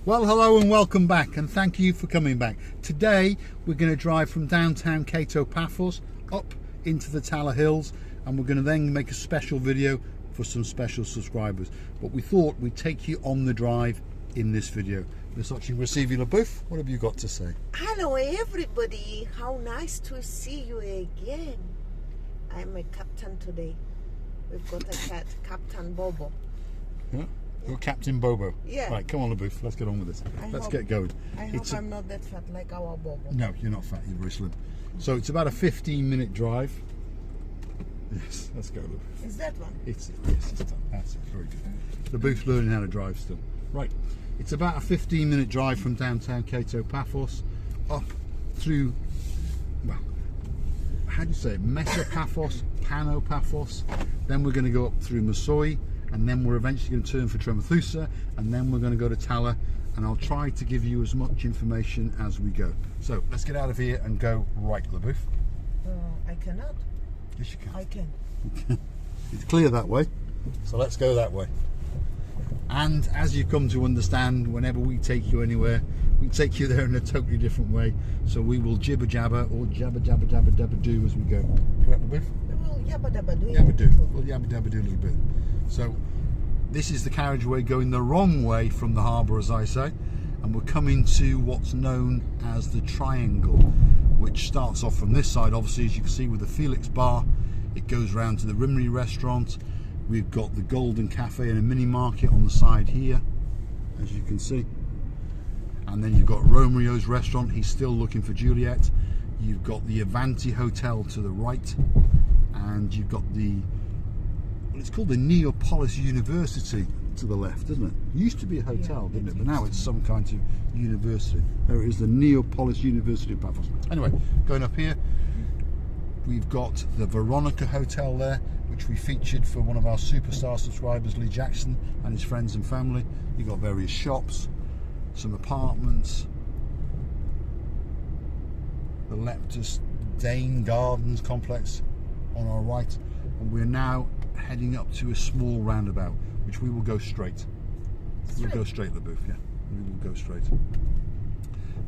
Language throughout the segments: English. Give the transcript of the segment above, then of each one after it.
Well, hello and welcome back, and thank you for coming back. Today we're going to drive from downtown Kato Paphos up into the Tala Hills, and we're going to then make a special video for some special subscribers. But we thought we'd take you on the drive in this video. Miss Receiving LaBouffe, what have you got to say? Hello everybody, how nice to see you again. I'm a captain today. We've got a cat, Captain Bobo. Yeah. You're Captain Bobo. Yeah. Right, come on LaBouffe, let's get on with this. Let's get going. I hope I'm not that fat like our Bobo. No, you're not fat, you're very slim. So it's about a 15-minute drive. Yes, let's go LaBouffe. Is that one? Yes, it's done. That's it, very good. LaBouffe's learning how to drive still. Right, it's about a 15-minute drive from downtown Kato Paphos up through, well, how do you say it? Mesa Paphos, Pano Paphos. Then we're going to go up through Masoi, and then we're eventually going to turn for Tremathusa, and then we're going to go to Tala, and I'll try to give you as much information as we go. So let's get out of here and go right, LaBouffe. I cannot. Yes, you can. I can. It's clear that way, so let's go that way. And as you come to understand, whenever we take you anywhere, we take you there in a totally different way. So we will jibber jabber or jabber jabber jabber dabber do as we go. Correct, LaBouffe? Well, yabba dabba do. Yabba do. Well, yabba dabba do a little bit. So this is the carriageway going the wrong way from the harbour, as I say, and we're coming to what's known as the Triangle, which starts off from this side, obviously, as you can see, with the Felix Bar. It goes round to the Rimini restaurant. We've got the Golden Cafe and a mini market on the side here, as you can see. And then you've got Romeo's restaurant. He's still looking for Juliet. You've got the Avanti Hotel to the right, and you've got the, well, it's called the Neapolis University to the left, isn't it? It used to be a hotel, didn't it? But now it's some kind of university. There it is, the Neapolis University of Paphos. Anyway, going up here, we've got the Veronica Hotel there, which we featured for one of our superstar subscribers, Lee Jackson, and his friends and family. You've got various shops, some apartments, the Leptus Dane Gardens complex on our right, and we're now heading up to a small roundabout, which we will go straight. We'll go straight, LaBouffe, yeah. We will go straight.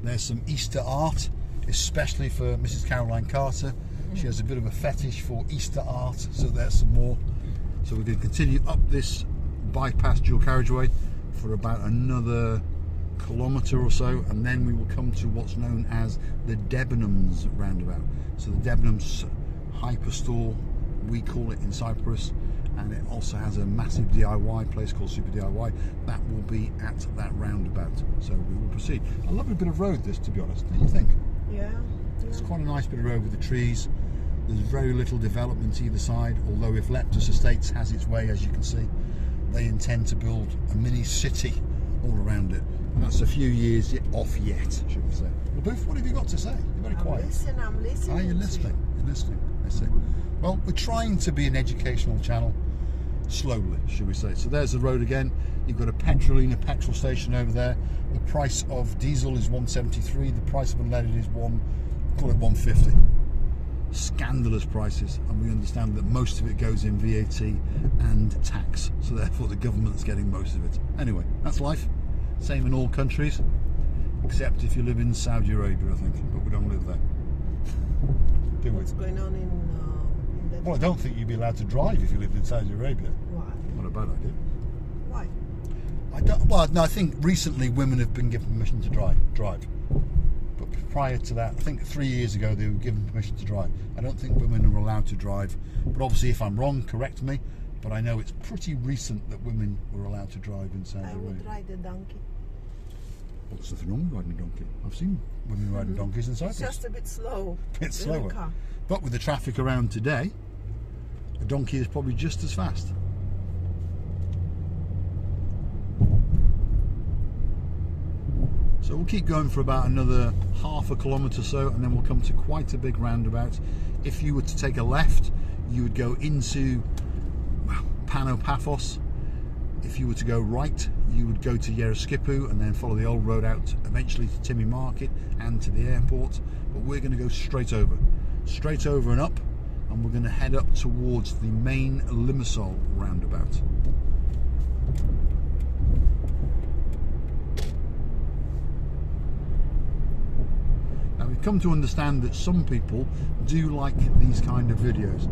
There's some Easter art, especially for Mrs. Caroline Carter. She has a bit of a fetish for Easter art, so there's some more. So we're going to continue up this bypass dual carriageway for about another kilometre or so, and then we will come to what's known as the Debenhams roundabout. So the Debenhams hyperstore, we call it in Cyprus, and it also has a massive DIY place called Super DIY. That will be at that roundabout. So we will proceed. A lovely bit of road this, to be honest, don't you think? Yeah. It's quite a nice bit of road with the trees. There's very little development either side, although if Leptus Estates has its way, as you can see, they intend to build a mini city all around it. And that's a few years off yet, should we say. LaBouffe, what have you got to say? You're very quiet. I'm listening. Are you listening? You're listening. I see. Well, we're trying to be an educational channel, slowly, should we say. So there's the road again. You've got a Petrolina petrol station over there. The price of diesel is 173. The price of unleaded is call it 150. Scandalous prices, and we understand that most of it goes in VAT and tax, so therefore the government's getting most of it. Anyway, that's life. Same in all countries, except if you live in Saudi Arabia, I think, but we don't live there. Do What's going on in that? Well, I don't think you'd be allowed to drive if you lived in Saudi Arabia. Why? Not a bad idea. Why? Well, no, I think recently women have been given permission to drive. But prior to that, I think 3 years ago they were given permission to drive. I don't think women are allowed to drive, but obviously if I'm wrong, correct me. But I know it's pretty recent that women were allowed to drive in Saudi Arabia. I would ride a donkey. Well, there's nothing wrong with riding a donkey. I've seen women riding donkeys in Cyprus. It's just a bit slow. A bit slower. But with the traffic around today, a donkey is probably just as fast. So we'll keep going for about another half a kilometre or so, and then we'll come to quite a big roundabout. If you were to take a left, you would go into Pano Paphos. If you were to go right, you would go to Yeraskipu and then follow the old road out eventually to Timmy Market and to the airport. But we're going to go straight over and up, and we're going to head up towards the main Limassol roundabout. come to understand that some people do like these kind of videos.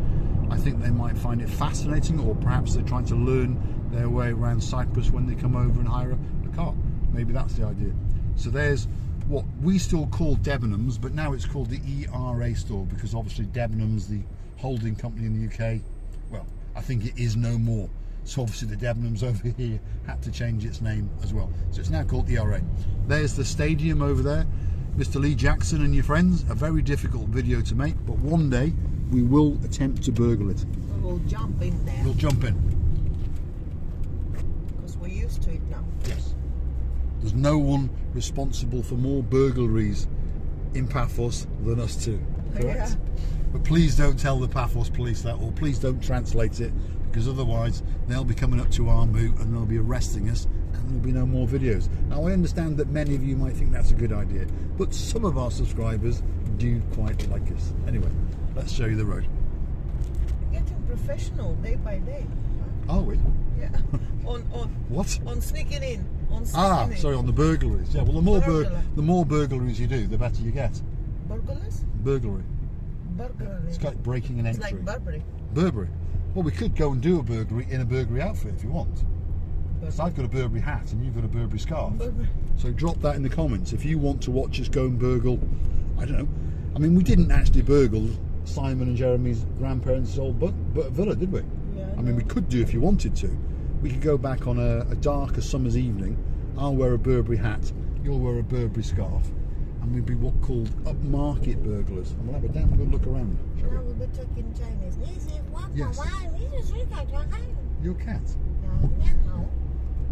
I think they might find it fascinating, or perhaps they're trying to learn their way around Cyprus when they come over and hire a car. Maybe that's the idea. So there's what we still call Debenhams, but now it's called the ERA store, because obviously Debenhams, the holding company in the UK, well, I think it is no more. So obviously the Debenhams over here had to change its name as well. So it's now called ERA. There's the stadium over there. Mr. Lee Jackson and your friends, a very difficult video to make, but one day we will attempt to burgle it. We'll jump in there. We'll jump in. Because we're used to it now. Yes. There's no one responsible for more burglaries in Paphos than us two. Correct? Yeah. But please don't tell the Paphos police that, or please don't translate it, because otherwise they'll be coming up to our moot and they'll be arresting us, and there'll be no more videos. Now I understand that many of you might think that's a good idea, but some of our subscribers do quite like us. Anyway, let's show you the road. Getting professional day by day. Huh? Are we? Yeah. on what? On sneaking in. On sneaking in. Sorry, on the burglaries. Yeah. Well, the more burglaries you do, the better you get. Burglars? Burglary. Burglary. It's like breaking an entry. It's like Burberry. Burberry. Well, we could go and do a burglary in a Burberry outfit if you want. So I've got a Burberry hat and you've got a Burberry scarf. Burberry. So drop that in the comments if you want to watch us go and burgle. I don't know. I mean, we didn't actually burgle Simon and Jeremy's grandparents' old villa, did we? Yeah. I mean, we could do if you wanted to. We could go back on a darker summer's evening. I'll wear a Burberry hat, you'll wear a Burberry scarf, and we'd be what called upmarket burglars. And we'll have a damn good look around. Now we'll be talking Chinese. Yes. Your cat.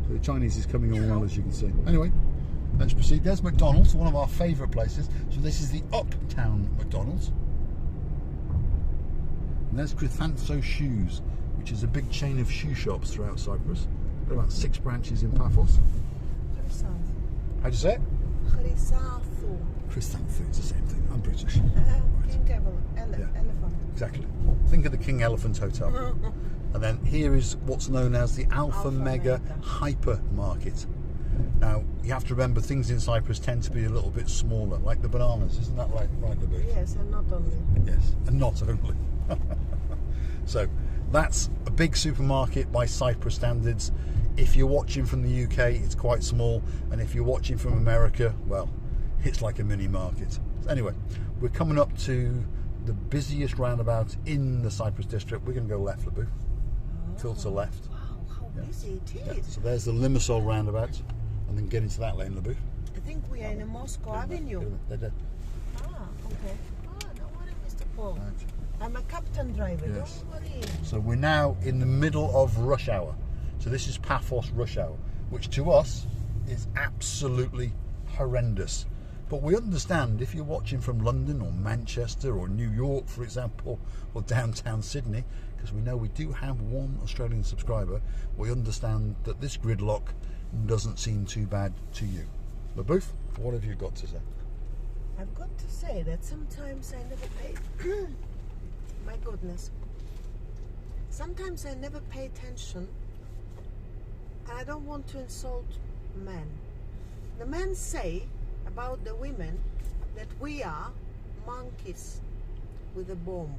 So the Chinese is coming on well, as you can see. Anyway, let's proceed. There's McDonald's, one of our favourite places. So this is the Uptown McDonald's. And there's Chrysanthos Shoes, which is a big chain of shoe shops throughout Cyprus. Got about 6 branches in Paphos. How do you say it? Chrysanthos, it's the same thing. I'm British. King Elephant. Exactly. Think of the King Elephant Hotel. And then here is what's known as the Alpha Mega Hypermarket. Now, you have to remember things in Cyprus tend to be a little bit smaller, like the bananas, isn't that right, Libby? Yes, and not only. Yes, and not only. So, that's a big supermarket by Cyprus standards. If you're watching from the UK, it's quite small, and if you're watching from America, well, it's like a mini market. So anyway, we're coming up to the busiest roundabout in the Cyprus district. We're going to go left, Labu. Filter left. Wow, how busy it is. Yeah. So there's the Limassol roundabout, and then get into that lane, Labu. I think we are in a Moscow Avenue. Okay. Don't worry, Mr. Paul. Right. I'm a captain driver, Yes. don't worry. So we're now in the middle of rush hour. So this is Paphos rush hour, which to us is absolutely horrendous. But we understand if you're watching from London or Manchester or New York, for example, or downtown Sydney, because we know we do have one Australian subscriber, we understand that this gridlock doesn't seem too bad to you. Laboof, what have you got to say? I've got to say that sometimes I never pay... My goodness. Sometimes I never pay attention. And I don't want to insult men. The men say about the women that we are monkeys with a bomb.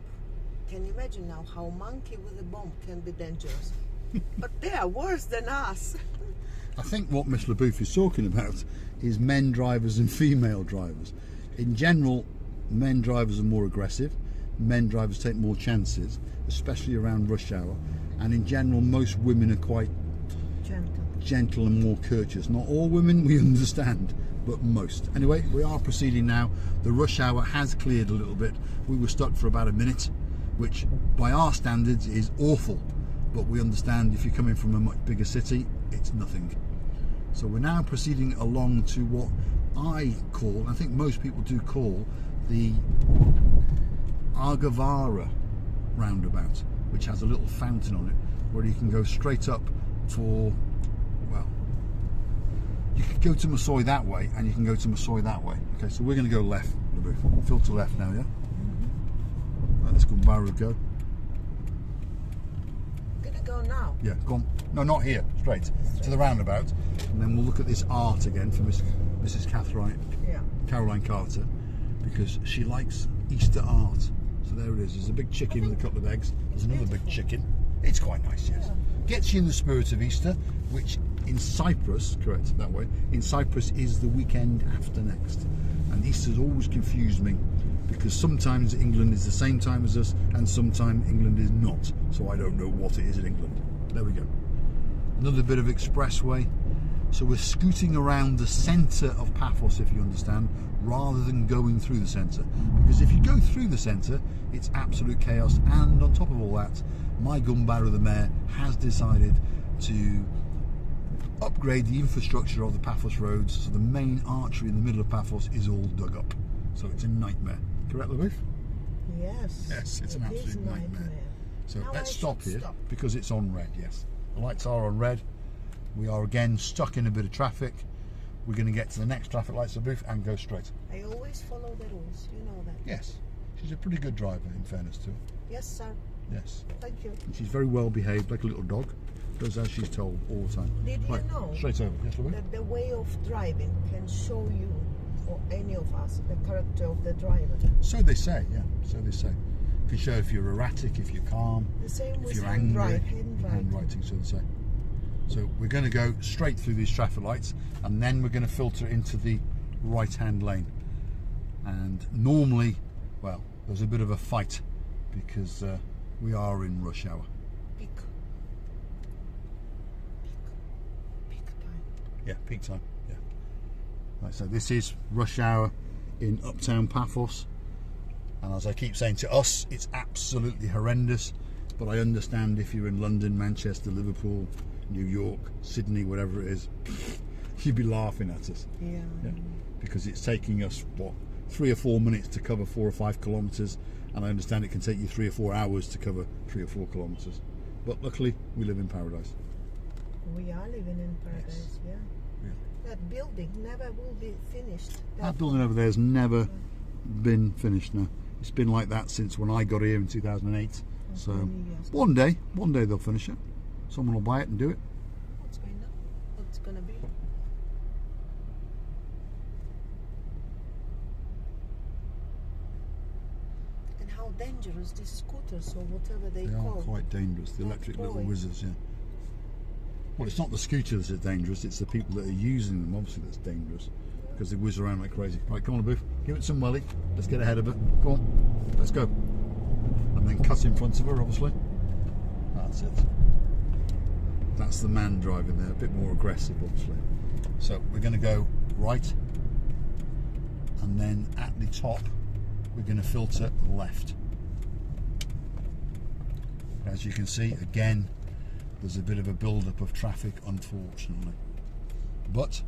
Can you imagine now how a monkey with a bomb can be dangerous? But they are worse than us. I think what Miss LaBouffe is talking about is men drivers and female drivers. In general, men drivers are more aggressive. Men drivers take more chances, especially around rush hour. And in general, most women are quite gentle and more courteous. Not all women, we understand, but most. Anyway, we are proceeding now. The rush hour has cleared a little bit. We were stuck for about a minute, which by our standards is awful. But we understand if you're coming from a much bigger city, it's nothing. So we're now proceeding along to what I call, I think most people do call, the Argavara roundabout, which has a little fountain on it where you can go straight up for, well, you could go to Masoi that way and you can go to Masoi that way. Okay, so we're going to go left, filter left now, yeah? Right, let's go Baru go. Gonna go now? Yeah, go on. No, not here, straight to the roundabout, and then we'll look at this art again for Mrs. Caroline Carter, because she likes Easter art. So there it is. There's a big chicken with a couple of eggs. There's another big chicken. It's quite nice, yes. Gets you in the spirit of Easter, which in Cyprus, correct, that way, in Cyprus is the weekend after next. And Easter's always confused me because sometimes England is the same time as us and sometimes England is not. So I don't know what it is in England. There we go. Another bit of expressway. So we're scooting around the centre of Paphos, if you understand, rather than going through the centre. Because if you go through the centre, it's absolute chaos. And on top of all that, my Gumbarra, the mayor, has decided to upgrade the infrastructure of the Paphos roads. So the main artery in the middle of Paphos is all dug up. So it's a nightmare. Correct, LaBeouf? Yes. Yes, it's an absolute nightmare. So now let's stop here because it's on red, yes. The lights are on red. We are again stuck in a bit of traffic. We're going to get to the next traffic lights of booth and go straight. I always follow the rules, you know that. Yes, she's a pretty good driver in fairness to her. Yes, sir. Yes. Thank you. And she's very well behaved, like a little dog. Does as she's told all the time. Did you know straight over. Yes, that the way of driving can show you, or any of us, the character of the driver? So they say, yeah. So they say. It can show if you're erratic, if you're calm, the same if with you're angry. handwriting. So they say. So we're going to go straight through these traffic lights and then we're going to filter into the right-hand lane. And normally, well, there's a bit of a fight because we are in rush hour. Peak time. Yeah, peak time. Yeah. Right, so this is rush hour in Uptown Paphos. And as I keep saying to us, it's absolutely horrendous. But I understand if you're in London, Manchester, Liverpool, New York, Sydney, whatever it is, you'd be laughing at us. Yeah. Because it's taking us, what, 3 or 4 minutes to cover 4 or 5 kilometres, and I understand it can take you 3 or 4 hours to cover 3 or 4 kilometres. But luckily, we live in paradise. We are living in paradise, yes. Yeah. That building never will be finished. That building over there has never been finished now. It's been like that since when I got here in 2008. So one day they'll finish it. Someone will buy it and do it. What's going on? What's going to be? And how dangerous these scooters or whatever they call. They are quite dangerous, the electric little whizzers, yeah. Well, it's not the scooters that are dangerous, it's the people that are using them, obviously, that's dangerous. Because they whiz around like crazy. Right, come on, Booth. Give it some welly. Let's get ahead of it. Go on. Let's go. And then cut in front of her, obviously. That's it. That's the man driving there, a bit more aggressive, obviously. So we're going to go right, and then at the top, we're going to filter left. As you can see, again, there's a bit of a build-up of traffic, unfortunately. But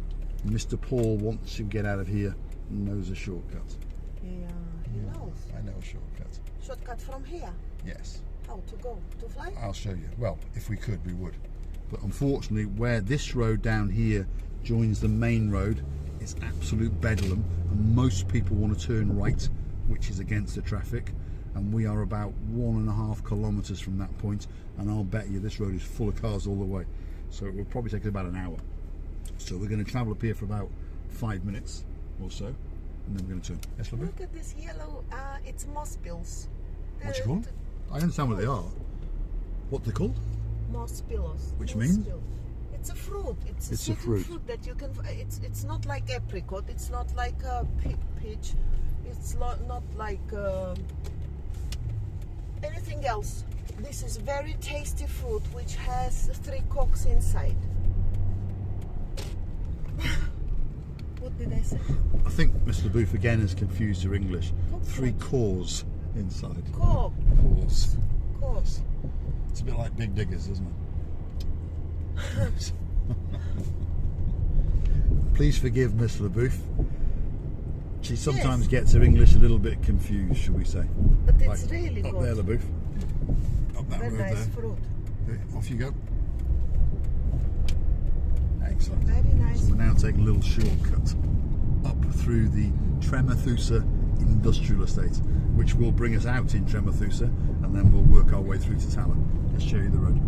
Mr. Paul wants to get out of here and knows a shortcut. Yeah, he knows. I know a shortcut. Shortcut from here? Yes. How to go? To fly? I'll show you. Well, if we could, we would. But unfortunately, where this road down here joins the main road, it's absolute bedlam, and most people want to turn right, which is against the traffic, and we are about 1.5 kilometres from that point, and I'll bet you this road is full of cars all the way. So it will probably take us about an hour. So we're going to travel up here for about 5 minutes or so, and then we're going to turn. Yes, look at this yellow, it's moss pills. What you call them? I understand what they are. What they're called? Moss pillows. Which means? It's a fruit. It's a fruit that you can. It's not like apricot. It's not like a peach. It's not like anything else. This is very tasty fruit which has 3 cocks inside. What did I say? I think Mr. Booth again has confused your English. 3 cores inside. Cores. Cores. It's a bit like Big Diggers, isn't it? Please forgive Miss LaBouffe. She sometimes gets her English a little bit confused, shall we say. But it's really up good. There, LaBouffe. Up that very road nice there. Fruit. Okay, off you go. Excellent. Very nice. So we're now taking a little shortcut up through the Tremathusa Industrial Estate, which will bring us out in Tremathusa, and then we'll work our way through to Tala. Let's show you the road.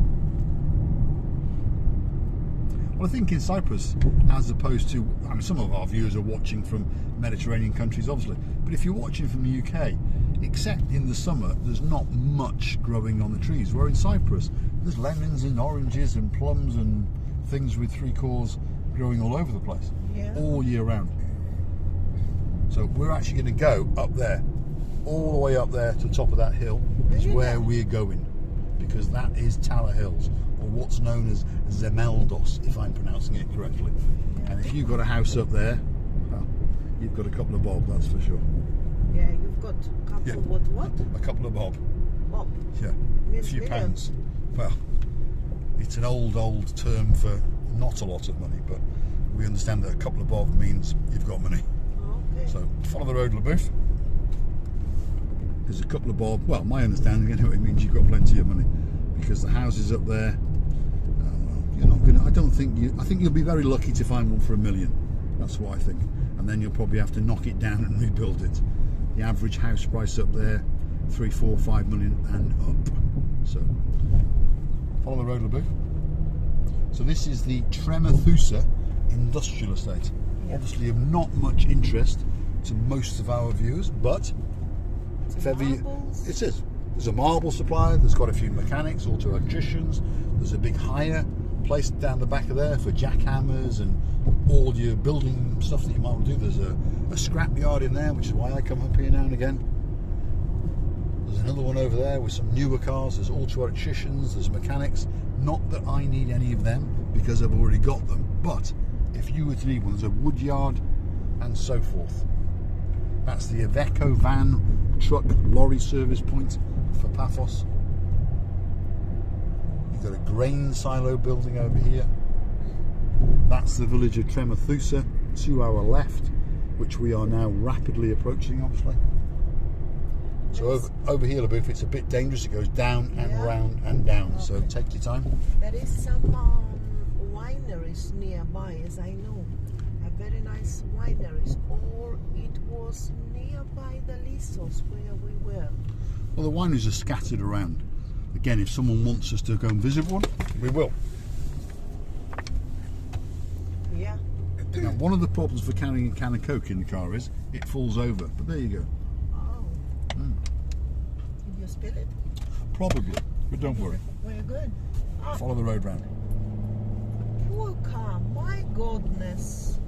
Well, I think in Cyprus, as opposed to, I mean, some of our viewers are watching from Mediterranean countries, obviously, but if you're watching from the UK, except in the summer, there's not much growing on the trees. Where in Cyprus, there's lemons and oranges and plums and things with 3 cores growing all over the place, all year round. So we're actually going to go up there, all the way up there to the top of that hill is where we're going, because that is Tala Hills, or what's known as Zemeldos, if I'm pronouncing it correctly. And if you've got a house up there, well, you've got a couple of bob, that's for sure. Yeah, you've got a couple of what? A couple of bob. Bob? Yeah, a few pounds. Well, it's an old term for not a lot of money, but we understand that a couple of bob means you've got money. Okay. So follow the road, LaBouffe. There's a couple of bob. Well, my understanding anyway means you've got plenty of money, because the houses up there, you're not gonna. I think you'll be very lucky to find one for $1 million. That's what I think. And then you'll probably have to knock it down and rebuild it. The average house price up there, 3, 4, 5 million and up. So follow the road, LaBouffe. So this is the Tremathusa industrial estate. Obviously of not much interest to most of our viewers, but if ever it is. There's a marble supplier, there's got a few mechanics, auto electricians, there's a big hire place down the back of there for jackhammers and all your building stuff that you might want to do. There's a scrap yard in there, which is why I come up here now and again. There's another one over there with some newer cars, there's auto electricians, there's mechanics. Not that I need any of them, because I've already got them, but if you were to need one, there's a wood yard and so forth. That's the Iveco van truck lorry service point for Paphos. You've got a grain silo building over here. That's the village of Tremathusa to our left, which we are now rapidly approaching, obviously. So over here, LaBouffe, it's a bit dangerous. It goes down and round and down. Okay. So take your time. There is some wineries nearby, as I know. Very nice wineries, or it was nearby the Lissos where we were. Well, the wineries are scattered around. Again, if someone wants us to go and visit one, we will. Yeah. Now, one of the problems for carrying a can of Coke in the car is it falls over, but there you go. Oh. Did you spill it? Probably, but don't worry. Very good. Follow the road round. Poor car, my goodness.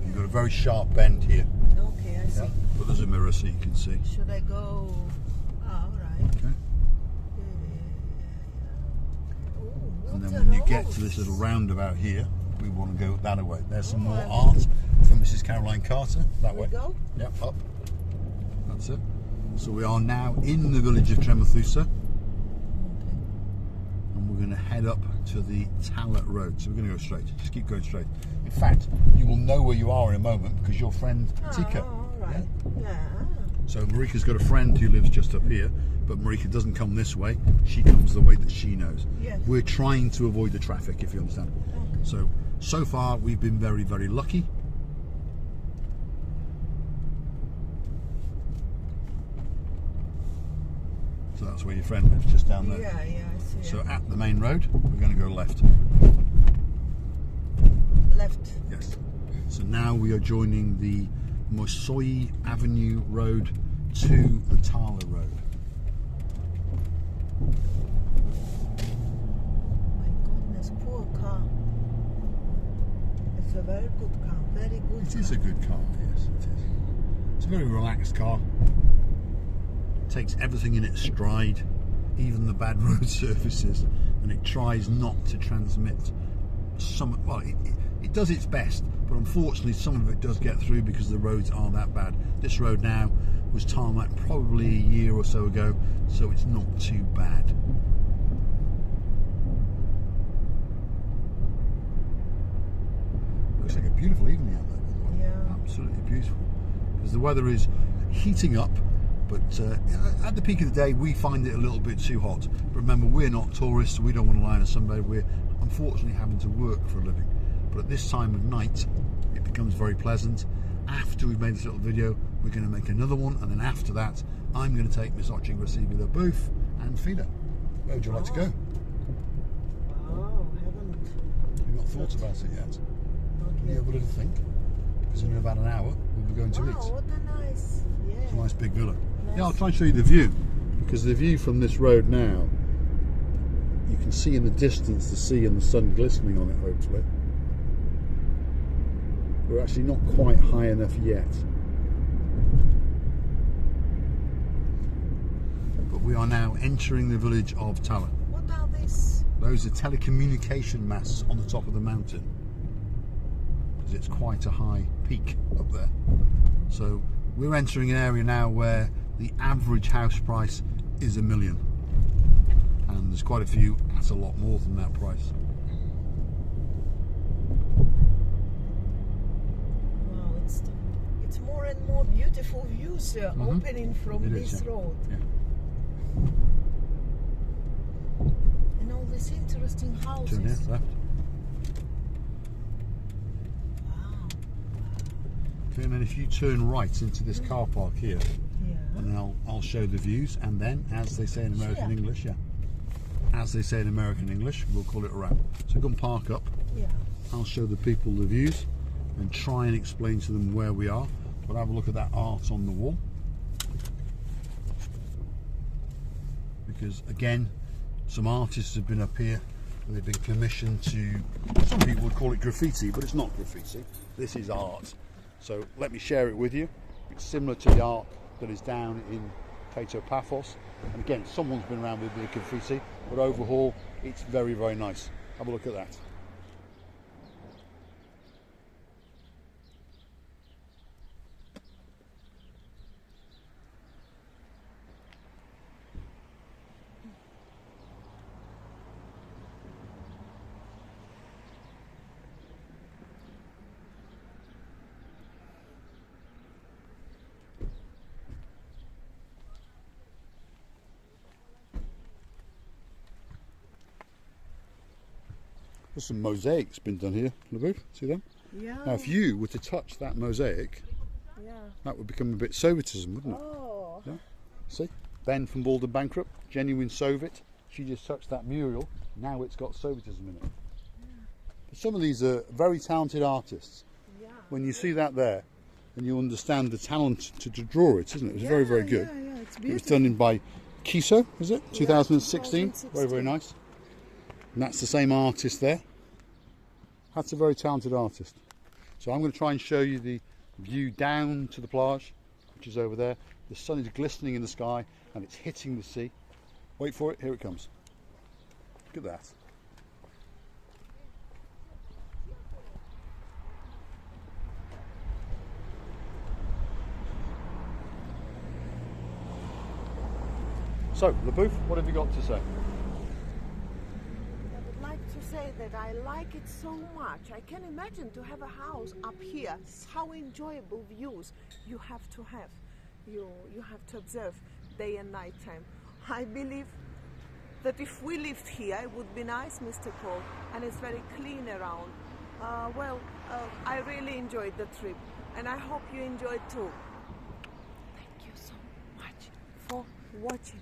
You've got a very sharp bend here. Okay, I see. But there's a mirror so you can see. Should I go? All right. Okay. Ooh, and then when you get to this little roundabout here, we want to go that way. There's some more art from Mrs. Caroline Carter. That way. Go? Yep, up. That's it. So we are now in the village of Tremathusa. And we're going to head up to the Tala Road. So we're going to go straight. Just keep going straight. In fact, you will know where you are in a moment because your friend Tika. All right. Yeah. So Marika's got a friend who lives just up here, but Marika doesn't come this way. She comes the way that she knows. Yes. We're trying to avoid the traffic, if you understand. Okay. So far we've been very, very lucky. So that's where your friend lives, just down there. Yeah, I see. So at the main road, we're going to go left. Left. Yes. So now we are joining the Mosoi Avenue Road to the Tala Road. My goodness, poor car. It's a very good car, very good. It is a good car, yes, it is. It's a very relaxed car. Takes everything in its stride, even the bad road surfaces, and it tries not to transmit some. Well, it does its best, but unfortunately some of it does get through because the roads are that bad. This road now was tarmac probably a year or so ago, so it's not too bad. Looks like a beautiful evening out there, by the way. Yeah. Absolutely beautiful. Because the weather is heating up, but at the peak of the day we find it a little bit too hot. But remember, we're not tourists, we don't want to lie on a sunbed. We're unfortunately having to work for a living. But at this time of night it becomes very pleasant. After we've made this little video, we're going to make another one, and then after that I'm going to take Miss Oching Recibi LaBouffe and feed her. Where would you like to go? thought about it yet. Okay. Yeah, what did I think? Because in about an hour we'll be going to Wow, eat. what a nice, It's a nice big villa. Nice. Yeah, I'll try and show you the view, because the view from this road now, you can see in the distance the sea and the sun glistening on it, hopefully. We're actually not quite high enough yet. But we are now entering the village of Tala. What are these? Those are telecommunication masts on the top of the mountain, because it's quite a high peak up there. So we're entering an area now where the average house price is $1 million, and there's quite a few at a lot more than that price. Wow, it's more and more beautiful views opening from It this is, yeah. road. Yeah. And all these interesting houses. Turn here, left. Wow. Okay, and then if you turn right into this car park here, Yeah. and then I'll show the views, and then, as they say in American Here. English, as they say in American English, we'll call it a wrap. So go and park up. Yeah. I'll show the people the views and try and explain to them where we are. But have a look at that art on the wall, because again, some artists have been up here and they've been commissioned to, some people would call it graffiti, but it's not graffiti, this is art. So let me share it with you. It's similar to the art that is down in Kato Paphos, and again, someone's been around with the graffiti, but overall it's very, very nice. Have a look at that. There's some mosaics been done here, Labu. See them? Yeah. Now, if you were to touch that mosaic, Yeah. that would become a bit Sovietism, wouldn't it? Oh. Yeah. See? Ben from Bald and Bankrupt, genuine Soviet. She just touched that mural. Now it's got Sovietism in it. But some of these are very talented artists. Yeah. When you see that there, and you understand the talent to draw it, isn't it? It was very, very good. Yeah, it's It was beautiful. done in by Kiso, is it? Yeah, 2016. 2016. Very, very nice. And that's the same artist there. That's a very talented artist. So I'm going to try and show you the view down to the plage, which is over there. The sun is glistening in the sky and it's hitting the sea. Wait for it, here it comes. Look at that. So, LaBouffe, what have you got to say? I would like to say that I like it so much. I can imagine to have a house up here. How enjoyable views you have to have. You have to observe day and night time. I believe that if we lived here, it would be nice, Mr. Paul, and it's very clean around. I really enjoyed the trip, and I hope you enjoyed too. Thank you so much for watching.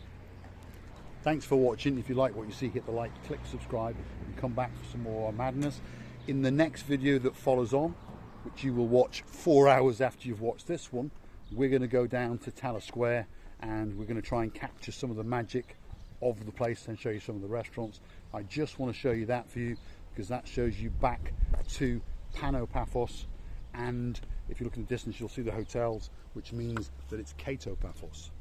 Thanks for watching. If you like what you see, hit the like, click subscribe, and come back for some more madness. In the next video that follows on, which you will watch 4 hours after you've watched this one, we're going to go down to Tala Square and we're going to try and capture some of the magic of the place and show you some of the restaurants. I just want to show you that view because that shows you back to Kato Paphos, and if you look in the distance you'll see the hotels, which means that it's Kato Paphos.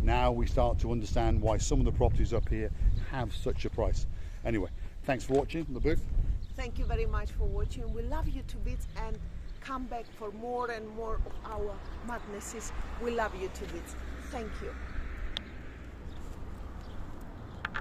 Now we start to understand why some of the properties up here have such a price. Anyway, thanks for watching, LaBouffe. Thank you very much for watching. We love you to bits, and come back for more and more of our madnesses. We love you to bits. Thank you.